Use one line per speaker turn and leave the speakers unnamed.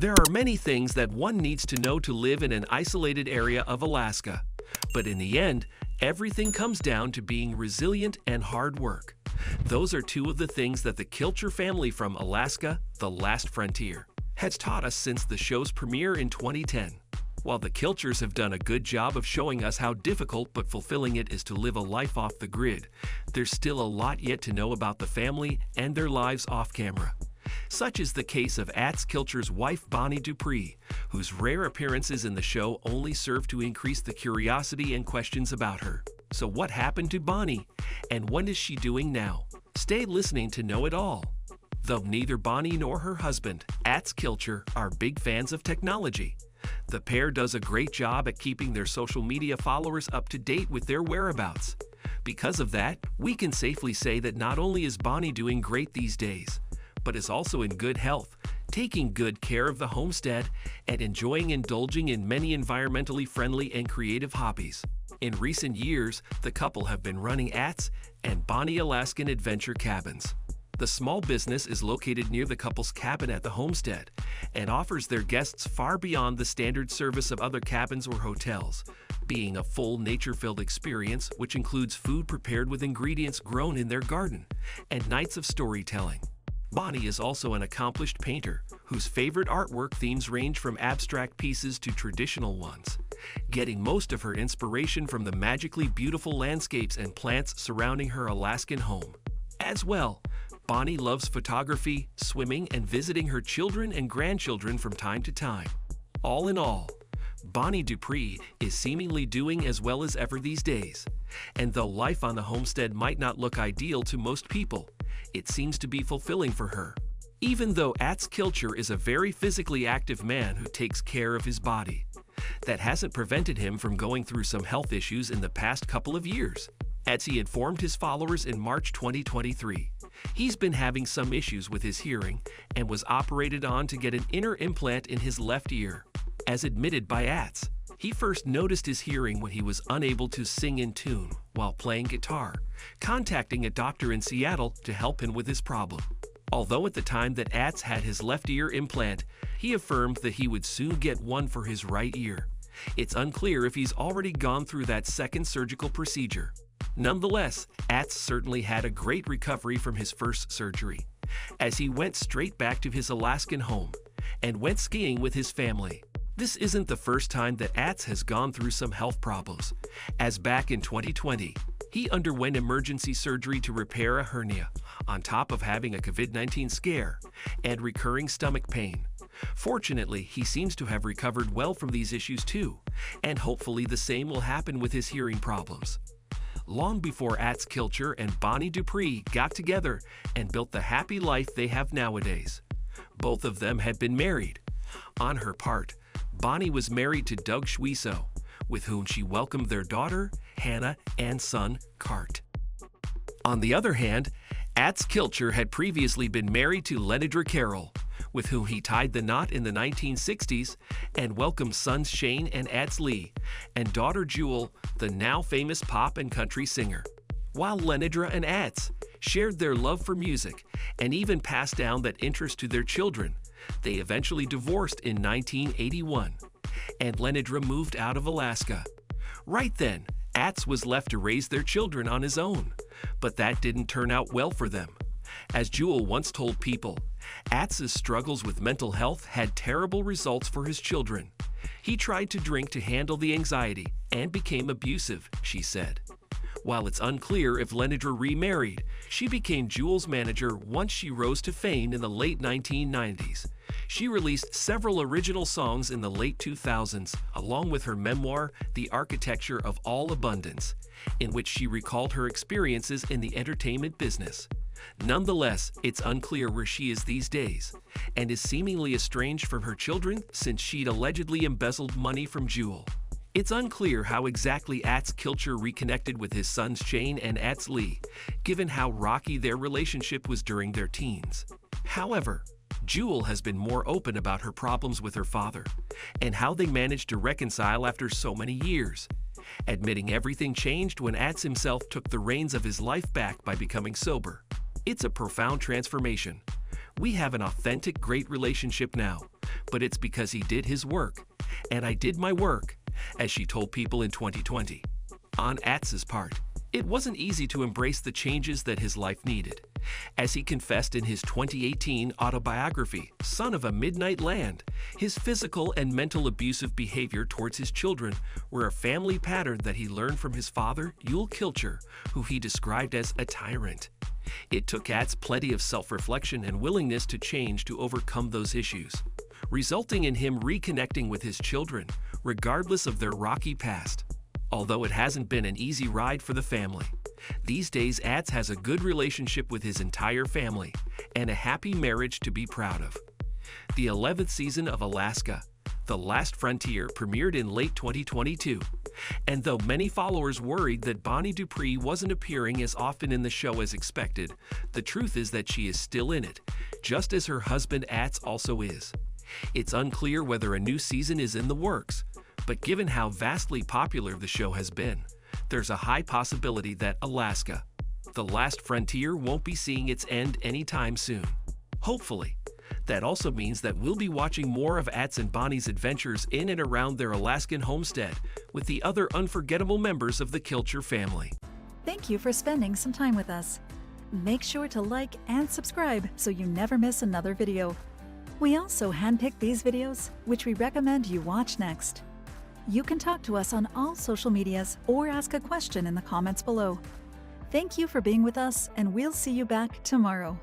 There are many things that one needs to know to live in an isolated area of Alaska. But in the end, everything comes down to being resilient and hard work. Those are two of the things that the Kilcher family from Alaska, The Last Frontier, has taught us since the show's premiere in 2010. While the Kilchers have done a good job of showing us how difficult but fulfilling it is to live a life off the grid, there's still a lot yet to know about the family and their lives off camera. Such is the case of Atz Kilcher's wife Bonnie Dupree, whose rare appearances in the show only serve to increase the curiosity and questions about her. So what happened to Bonnie, and what is she doing now? Stay listening to know it all. Though neither Bonnie nor her husband, Atz Kilcher, are big fans of technology, the pair does a great job at keeping their social media followers up to date with their whereabouts. Because of that, we can safely say that not only is Bonnie doing great these days, but is also in good health, taking good care of the homestead, and enjoying indulging in many environmentally friendly and creative hobbies. In recent years, the couple have been running Atz and Bonnie Alaskan Adventure Cabins. The small business is located near the couple's cabin at the homestead and offers their guests far beyond the standard service of other cabins or hotels, being a full nature-filled experience which includes food prepared with ingredients grown in their garden and nights of storytelling. Bonnie is also an accomplished painter whose favorite artwork themes range from abstract pieces to traditional ones, getting most of her inspiration from the magically beautiful landscapes and plants surrounding her Alaskan home. As well, Bonnie loves photography, swimming, and visiting her children and grandchildren from time to time. All in all, Bonnie Dupree is seemingly doing as well as ever these days. And though life on the homestead might not look ideal to most people, it seems to be fulfilling for her. Even though Atz Kilcher is a very physically active man who takes care of his body, that hasn't prevented him from going through some health issues in the past couple of years. As he informed his followers in March 2023, he's been having some issues with his hearing and was operated on to get an inner implant in his left ear. As admitted by Atz, he first noticed his hearing when he was unable to sing in tune while playing guitar, contacting a doctor in Seattle to help him with his problem. Although at the time that Atz had his left ear implant, he affirmed that he would soon get one for his right ear. It's unclear if he's already gone through that second surgical procedure. Nonetheless, Atz certainly had a great recovery from his first surgery, as he went straight back to his Alaskan home and went skiing with his family. This isn't the first time that Atz has gone through some health problems, as back in 2020, he underwent emergency surgery to repair a hernia, on top of having a COVID-19 scare and recurring stomach pain. Fortunately, he seems to have recovered well from these issues too, and hopefully the same will happen with his hearing problems. Long before Atz Kilcher and Bonnie Dupree got together and built the happy life they have nowadays, both of them had been married. On her part, Bonnie was married to Doug Schwieso, with whom she welcomed their daughter, Hannah, and son, Cart. On the other hand, Atz Kilcher had previously been married to Lenidra Carroll, with whom he tied the knot in the 1960s and welcomed sons Shane and Atz Lee, and daughter Jewel, the now famous pop and country singer. While Lenidra and Atz shared their love for music and even passed down that interest to their children, they eventually divorced in 1981, and Lenidra moved out of Alaska. Right then, Atz was left to raise their children on his own, but that didn't turn out well for them. As Jewel once told People, Atz's struggles with mental health had terrible results for his children. He tried to drink to handle the anxiety and became abusive, she said. While it's unclear if Lenidra remarried, she became Jewel's manager once she rose to fame in the late 1990s. She released several original songs in the late 2000s, along with her memoir, The Architecture of All Abundance, in which she recalled her experiences in the entertainment business. Nonetheless, it's unclear where she is these days, and is seemingly estranged from her children since she'd allegedly embezzled money from Jewel. It's unclear how exactly Atz Kilcher reconnected with his sons Shane and Atz Lee, given how rocky their relationship was during their teens. However, Jewel has been more open about her problems with her father, and how they managed to reconcile after so many years, admitting everything changed when Atz himself took the reins of his life back by becoming sober. It's a profound transformation, We have an authentic, great relationship now, but it's because he did his work, and I did my work, as she told people in 2020. On Atz's part, it wasn't easy to embrace the changes that his life needed. As he confessed in his 2018 autobiography, Son of a Midnight Land, his physical and mental abusive behavior towards his children were a family pattern that he learned from his father, Atz Kilcher, who he described as a tyrant. It took Atz plenty of self-reflection and willingness to change to overcome those issues, resulting in him reconnecting with his children, regardless of their rocky past. Although it hasn't been an easy ride for the family, these days Atz has a good relationship with his entire family and a happy marriage to be proud of. The 11th season of Alaska, The Last Frontier, premiered in late 2022. And though many followers worried that Bonnie Dupree wasn't appearing as often in the show as expected, the truth is that she is still in it, just as her husband Atz also is. It's unclear whether a new season is in the works, but given how vastly popular the show has been, there's a high possibility that Alaska, The Last Frontier, won't be seeing its end anytime soon. Hopefully. That also means that we'll be watching more of Atz and Bonnie's adventures in and around their Alaskan homestead with the other unforgettable members of the Kilcher family.
Thank you for spending some time with us. Make sure to like and subscribe so you never miss another video. We also handpick these videos, which we recommend you watch next. You can talk to us on all social medias or ask a question in the comments below. Thank you for being with us, and we'll see you back tomorrow.